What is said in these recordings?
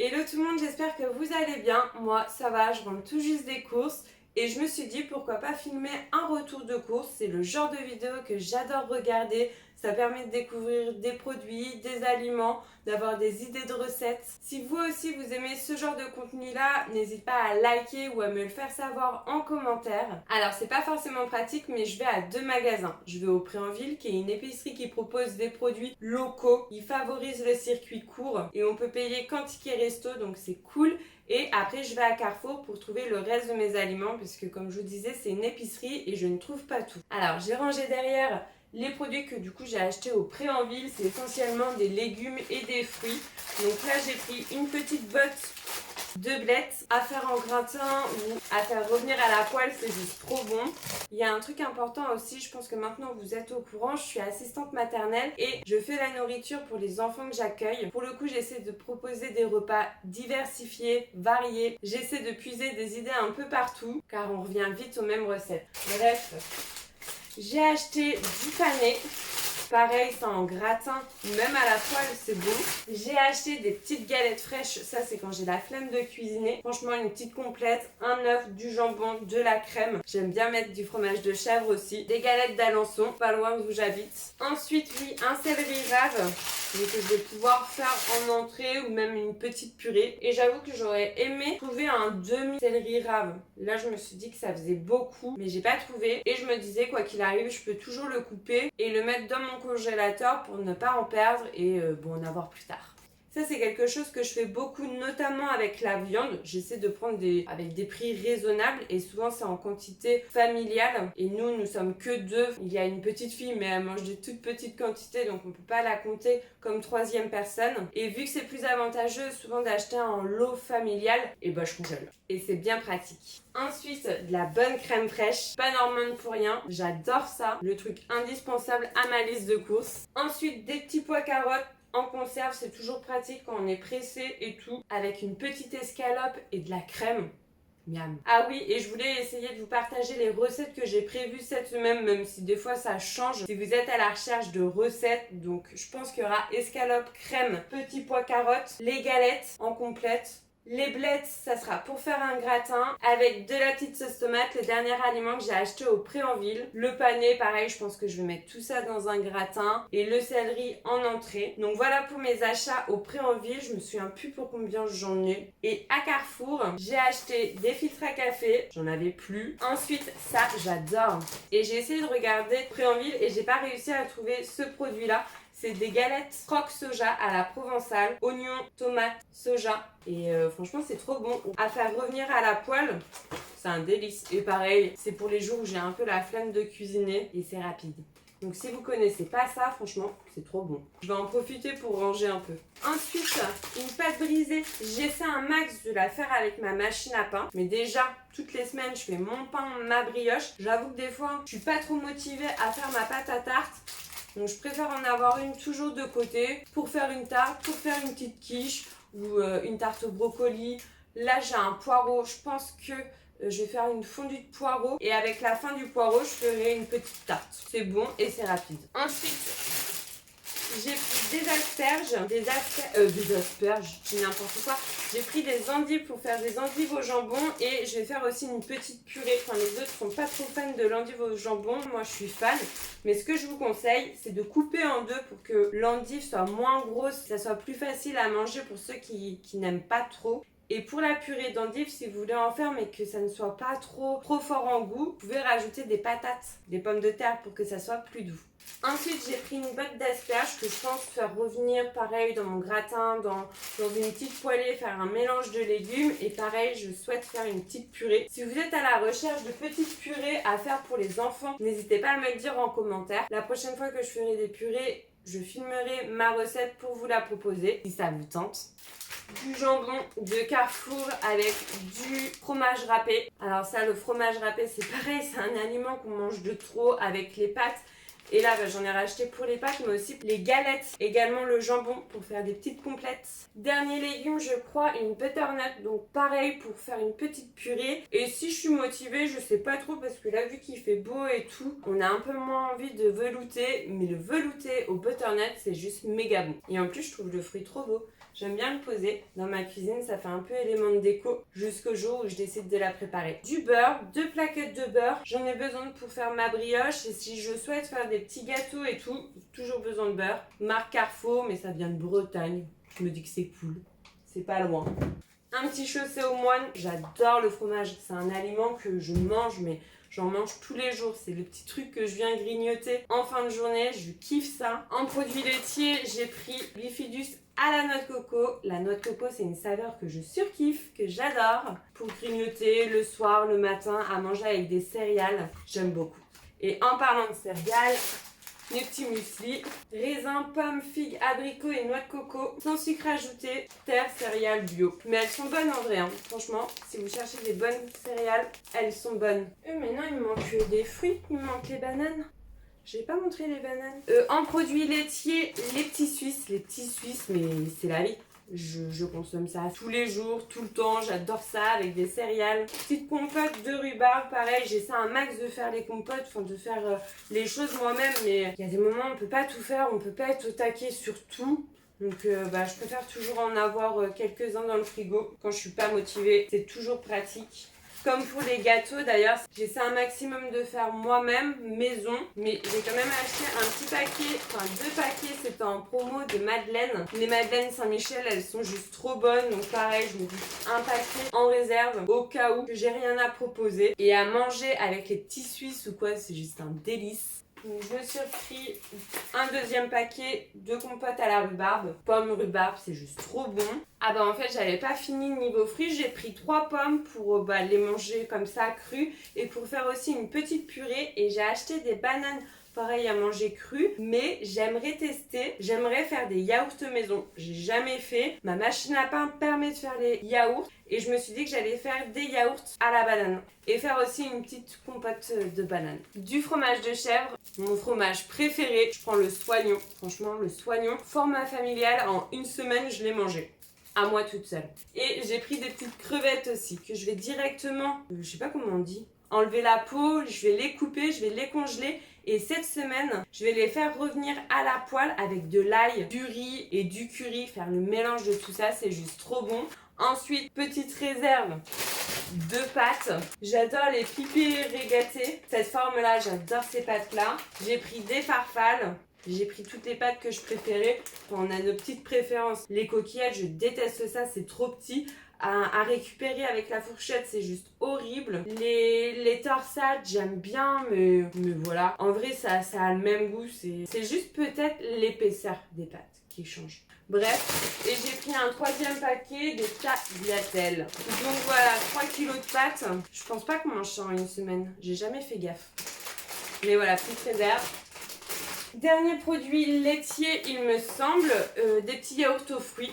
Hello tout le monde, j'espère que vous allez bien. Moi ça va, je rentre tout juste des courses et je me suis dit pourquoi pas filmer un retour de course. C'est le genre de vidéo que j'adore regarder. Ça permet de découvrir des produits, des aliments, d'avoir des idées de recettes. Si vous aussi vous aimez ce genre de contenu là, n'hésitez pas à liker ou à me le faire savoir en commentaire. Alors c'est pas forcément pratique mais je vais à deux magasins. Je vais au Préenville qui est une épicerie qui propose des produits locaux. Il favorise le circuit court et on peut payer qu'en ticket resto donc c'est cool. Et après je vais à Carrefour pour trouver le reste de mes aliments puisque comme je vous disais c'est une épicerie et je ne trouve pas tout. Alors j'ai rangé derrière les produits que du coup j'ai achetés au Préenville, c'est essentiellement des légumes et des fruits. Donc là j'ai pris une petite botte de blettes à faire en gratin ou à faire revenir à la poêle, c'est juste trop bon. Il y a un truc important aussi, je pense que maintenant vous êtes au courant, je suis assistante maternelle et je fais la nourriture pour les enfants que j'accueille. Pour le coup j'essaie de proposer des repas diversifiés, variés, j'essaie de puiser des idées un peu partout car on revient vite aux mêmes recettes. Bref, j'ai acheté du pané. Pareil, ça en gratin, même à la poêle, c'est bon. J'ai acheté des petites galettes fraîches. Ça, c'est quand j'ai la flemme de cuisiner. Franchement, une petite complète, un œuf, du jambon, de la crème. J'aime bien mettre du fromage de chèvre aussi. Des galettes d'Alençon, pas loin d'où j'habite. Ensuite, oui, un céleri rave. Donc que je vais pouvoir faire en entrée ou même une petite purée. Et j'avoue que j'aurais aimé trouver un demi-céleri rave. Là, je me suis dit que ça faisait beaucoup, mais j'ai pas trouvé. Et je me disais, quoi qu'il arrive, je peux toujours le couper et le mettre dans mon congélateur pour ne pas en perdre et en avoir plus tard. Ça, c'est quelque chose que je fais beaucoup, notamment avec la viande. J'essaie de prendre avec des prix raisonnables et souvent c'est en quantité familiale. Et nous sommes que deux. Il y a une petite fille, mais elle mange des toutes petites quantités, donc on peut pas la compter comme troisième personne. Et vu que c'est plus avantageux souvent d'acheter en lot familial, et je congèle. Et c'est bien pratique. Ensuite, de la bonne crème fraîche, pas normande pour rien. J'adore ça. Le truc indispensable à ma liste de courses. Ensuite, des petits pois carottes. En conserve, c'est toujours pratique quand on est pressé et tout, avec une petite escalope et de la crème. Miam. Ah oui, et je voulais essayer de vous partager les recettes que j'ai prévues cette semaine, même si des fois ça change. Si vous êtes à la recherche de recettes, donc je pense qu'il y aura escalope, crème, petits pois carottes, les galettes en complète. Les blettes, ça sera pour faire un gratin avec de la petite sauce tomate, le dernier aliment que j'ai acheté au Préenville. Le pané, pareil, je pense que je vais mettre tout ça dans un gratin et le céleri en entrée. Donc voilà pour mes achats au Préenville, je me souviens plus pour combien j'en ai. Et à Carrefour, j'ai acheté des filtres à café, j'en avais plus. Ensuite, ça, j'adore. Et j'ai essayé de regarder Préenville et j'ai pas réussi à trouver ce produit-là. C'est des galettes croque soja à la provençale, oignons, tomates, soja. Et franchement, c'est trop bon. À faire revenir à la poêle, c'est un délice. Et pareil, c'est pour les jours où j'ai un peu la flemme de cuisiner et c'est rapide. Donc si vous connaissez pas ça, franchement, c'est trop bon. Je vais en profiter pour ranger un peu. Ensuite, une pâte brisée. J'essaie un max de la faire avec ma machine à pain. Mais déjà, toutes les semaines, je fais mon pain, ma brioche. J'avoue que des fois, je suis pas trop motivée à faire ma pâte à tarte. Donc je préfère en avoir une toujours de côté pour faire une tarte, pour faire une petite quiche ou une tarte au brocoli. Là j'ai un poireau, je pense que je vais faire une fondue de poireau et avec la fin du poireau je ferai une petite tarte. C'est bon et c'est rapide. Ensuite j'ai pris des asperges, je dis n'importe quoi. J'ai pris des endives pour faire des endives au jambon et je vais faire aussi une petite purée. Enfin, les autres sont pas trop fans de l'endive au jambon, moi je suis fan. Mais ce que je vous conseille, c'est de couper en deux pour que l'endive soit moins grosse, que ça soit plus facile à manger pour ceux qui n'aiment pas trop. Et pour la purée d'endives, si vous voulez en faire mais que ça ne soit pas trop fort en goût, vous pouvez rajouter des patates, des pommes de terre pour que ça soit plus doux. Ensuite, j'ai pris une botte d'asperges que je pense faire revenir pareil dans mon gratin, dans une petite poêlée, faire un mélange de légumes. Et pareil, je souhaite faire une petite purée. Si vous êtes à la recherche de petites purées à faire pour les enfants, n'hésitez pas à me le dire en commentaire. La prochaine fois que je ferai des purées, je filmerai ma recette pour vous la proposer, si ça vous tente. Du jambon de Carrefour avec du fromage râpé. Alors ça, le fromage râpé, c'est pareil, c'est un aliment qu'on mange de trop avec les pâtes. Et là, j'en ai racheté pour les pâtes, mais aussi les galettes. Également le jambon pour faire des petites complètes. Dernier légume, je crois, une butternut. Donc pareil pour faire une petite purée. Et si je suis motivée, je sais pas trop parce que là, vu qu'il fait beau et tout, on a un peu moins envie de velouter. Mais le velouté au butternut, c'est juste méga bon. Et en plus, je trouve le fruit trop beau. J'aime bien le poser dans ma cuisine, ça fait un peu élément de déco jusqu'au jour où je décide de la préparer. Du beurre, 2 plaquettes de beurre, j'en ai besoin pour faire ma brioche et si je souhaite faire des petits gâteaux et tout, toujours besoin de beurre. Marque Carrefour, mais ça vient de Bretagne, je me dis que c'est cool, c'est pas loin. Un petit chaussé aux moines, j'adore le fromage, c'est un aliment que je mange mais j'en mange tous les jours, c'est le petit truc que je viens grignoter en fin de journée, je kiffe ça. En produits laitiers, j'ai pris Bifidus à la noix de coco. La noix de coco, c'est une saveur que je surkiffe, que j'adore. Pour grignoter le soir, le matin, à manger avec des céréales, j'aime beaucoup. Et en parlant de céréales, mes petits muesli, raisins, pommes, figues, abricots et noix de coco, sans sucre ajouté, terre, céréales bio. Mais elles sont bonnes en vrai, hein. Franchement, si vous cherchez des bonnes céréales, elles sont bonnes. Mais non, il me manque des fruits, il me manque les bananes. J'ai pas montré les bananes. En produits laitiers, les petits Suisses, mais c'est la vie. Je consomme ça tous les jours, tout le temps, j'adore ça avec des céréales. Petite compote de rhubarbe, pareil, j'essaie un max de faire les compotes, enfin de faire les choses moi-même, mais il y a des moments où on peut pas tout faire, on peut pas être au taquet sur tout. Donc je préfère toujours en avoir quelques-uns dans le frigo quand je suis pas motivée, c'est toujours pratique. Comme pour les gâteaux d'ailleurs, j'essaie un maximum de faire moi-même, maison. Mais j'ai quand même acheté un petit paquet, enfin 2 paquets, c'était en promo de madeleines. Les madeleines Saint-Michel, elles sont juste trop bonnes. Donc pareil, je me dis un paquet en réserve au cas où que j'ai rien à proposer. Et à manger avec les petits Suisses ou quoi, c'est juste un délice. Donc, je me suis pris un deuxième paquet de compote à la rhubarbe. Pommes rhubarbe, c'est juste trop bon. Ah bah en fait j'avais pas fini niveau fruits, j'ai pris 3 pommes pour les manger comme ça crues et pour faire aussi une petite purée et j'ai acheté des bananes pareil à manger crues mais j'aimerais tester, j'aimerais faire des yaourts maison. J'ai jamais fait, ma machine à pain permet de faire les yaourts et je me suis dit que j'allais faire des yaourts à la banane et faire aussi une petite compote de banane. Du fromage de chèvre, mon fromage préféré, je prends le Soignon, franchement le Soignon, format familial, en une semaine je l'ai mangé. À moi toute seule. Et j'ai pris des petites crevettes aussi que je vais directement, je sais pas comment on dit, enlever la peau, je vais les couper, je vais les congeler et cette semaine, je vais les faire revenir à la poêle avec de l'ail, du riz et du curry, faire le mélange de tout ça, c'est juste trop bon. Ensuite, petite réserve de pâtes. J'adore les pipés régatés. Cette forme-là, j'adore ces pâtes-là. J'ai pris des farfales. J'ai pris toutes les pâtes que je préférais. Enfin, on a nos petites préférences. Les coquillettes, je déteste ça, c'est trop petit. À récupérer avec la fourchette, c'est juste horrible. Les torsades, j'aime bien, mais voilà. En vrai, ça a le même goût. C'est juste peut-être l'épaisseur des pâtes qui change. Bref, et j'ai pris un 3e paquet de tagliatelles. Donc voilà, 3 kilos de pâtes. Je pense pas qu'on mange ça en une semaine. J'ai jamais fait gaffe. Mais voilà, petite réserve. Dernier produit laitier, il me semble, des petits yaourts aux fruits.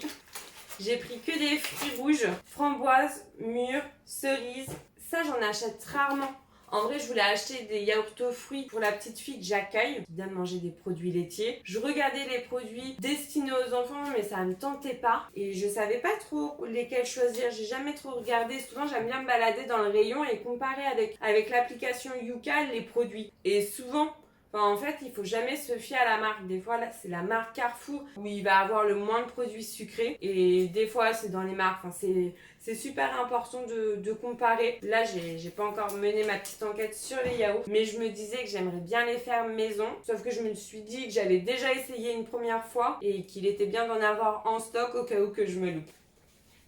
J'ai pris que des fruits rouges, framboises, mûres, cerises. Ça, j'en achète rarement. En vrai, je voulais acheter des yaourts aux fruits pour la petite fille que j'accueille, qui donne manger des produits laitiers. Je regardais les produits destinés aux enfants, mais ça ne me tentait pas. Et je savais pas trop lesquels choisir. J'ai jamais trop regardé. Souvent, j'aime bien me balader dans le rayon et comparer avec l'application Yuka les produits. Et souvent, en fait, il faut jamais se fier à la marque. Des fois, là, c'est la marque Carrefour où il va avoir le moins de produits sucrés. Et des fois, c'est dans les marques. Enfin, c'est super important de comparer. Là, j'ai pas encore mené ma petite enquête sur les yaourts. Mais je me disais que j'aimerais bien les faire maison. Sauf que je me suis dit que j'avais déjà essayé une première fois. Et qu'il était bien d'en avoir en stock au cas où que je me loupe.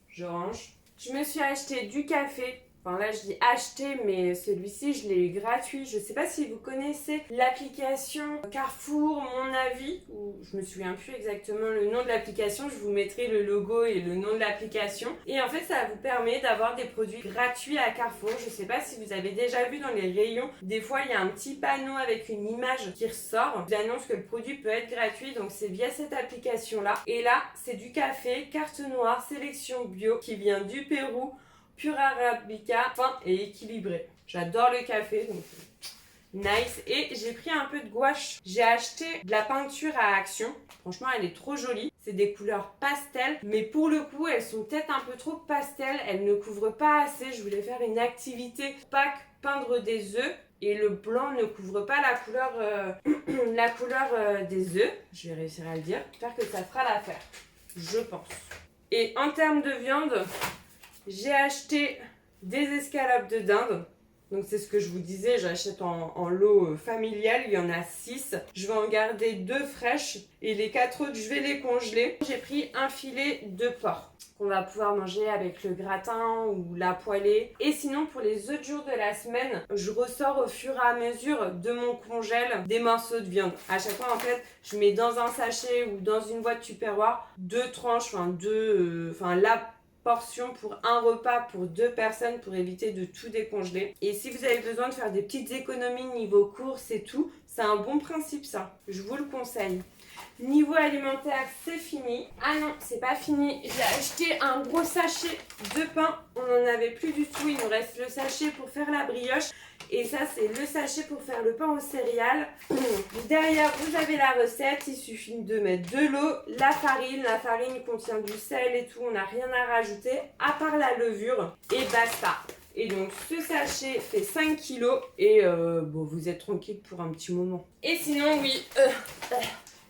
Je range. Je me suis acheté du café. Enfin là je dis acheter mais celui-ci je l'ai eu gratuit. Je sais pas si vous connaissez l'application Carrefour Mon Avis ou je me souviens plus exactement le nom de l'application. Je vous mettrai le logo et le nom de l'application. Et en fait ça vous permet d'avoir des produits gratuits à Carrefour. Je sais pas si vous avez déjà vu dans les rayons. Des fois il y a un petit panneau avec une image qui ressort. Qui annonce que le produit peut être gratuit. Donc c'est via cette application là. Et là c'est du café carte noire sélection bio qui vient du Pérou. Pur arabica, fin et équilibré. J'adore le café, donc nice. Et j'ai pris un peu de gouache. J'ai acheté de la peinture à Action. Franchement, elle est trop jolie. C'est des couleurs pastel, mais pour le coup, elles sont peut-être un peu trop pastel. Elles ne couvrent pas assez. Je voulais faire une activité Pâques, peindre des œufs. Et le blanc ne couvre pas la couleur des œufs. Je vais réussir à le dire. J'espère que ça fera l'affaire. Je pense. Et en termes de viande, j'ai acheté des escalopes de dinde. Donc c'est ce que je vous disais, j'achète en lot familial, il y en a 6. Je vais en garder 2 fraîches et les 4 autres, je vais les congeler. J'ai pris un filet de porc qu'on va pouvoir manger avec le gratin ou la poêlée. Et sinon, pour les autres jours de la semaine, je ressors au fur et à mesure de mon congèle des morceaux de viande. À chaque fois, en fait, je mets dans un sachet ou dans une boîte Tupperware 2 tranches, la portion pour un repas pour 2 personnes pour éviter de tout décongeler. Et si vous avez besoin de faire des petites économies niveau courses et tout, c'est un bon principe ça. Je vous le conseille. Niveau alimentaire, c'est fini. Ah non, c'est pas fini. J'ai acheté un gros sachet de pain. On n'en avait plus du tout. Il nous reste le sachet pour faire la brioche. Et ça, c'est le sachet pour faire le pain aux céréales. Derrière, vous avez la recette. Il suffit de mettre de l'eau, la farine. La farine contient du sel et tout. On n'a rien à rajouter, à part la levure. Et basta. Et donc, ce sachet fait 5 kilos. Et vous êtes tranquille pour un petit moment. Et sinon, oui...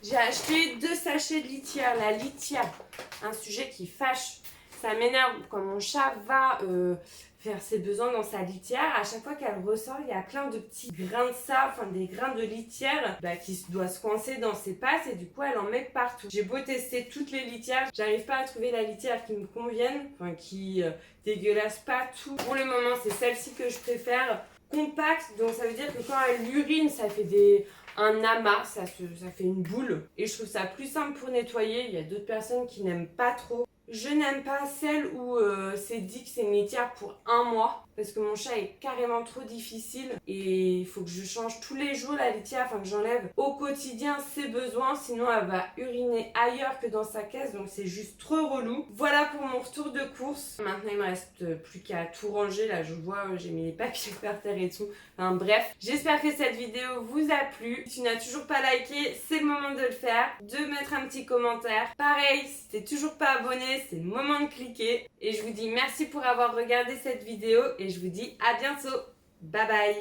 j'ai acheté 2 sachets de litière. La litière, un sujet qui fâche. Ça m'énerve quand mon chat va faire ses besoins dans sa litière. À chaque fois qu'elle ressort, il y a plein de petits grains de sable, des grains de litière qui doivent se coincer dans ses pattes et du coup, elle en met partout. J'ai beau tester toutes les litières, j'arrive pas à trouver la litière qui me convienne, qui dégueulasse pas tout. Pour le moment, c'est celle-ci que je préfère. Compacte, donc ça veut dire que quand elle urine, ça fait un amas, ça fait une boule. Et je trouve ça plus simple pour nettoyer. Il y a d'autres personnes qui n'aiment pas trop. Je n'aime pas celle où c'est dit que c'est une litière pour 1 mois. Parce que mon chat est carrément trop difficile. Et il faut que je change tous les jours la litière, que j'enlève au quotidien ses besoins. Sinon elle va uriner ailleurs que dans sa caisse. Donc c'est juste trop relou. Voilà pour mon retour de course. Maintenant il me reste plus qu'à tout ranger. Là je vois, j'ai mis les papiers par terre et tout. Bref, j'espère que cette vidéo vous a plu. Si tu n'as toujours pas liké, c'est le moment de le faire. De mettre un petit commentaire. Pareil, si t'es toujours pas abonné, c'est le moment de cliquer. Et je vous dis merci pour avoir regardé cette vidéo. Et je vous dis à bientôt. Bye bye.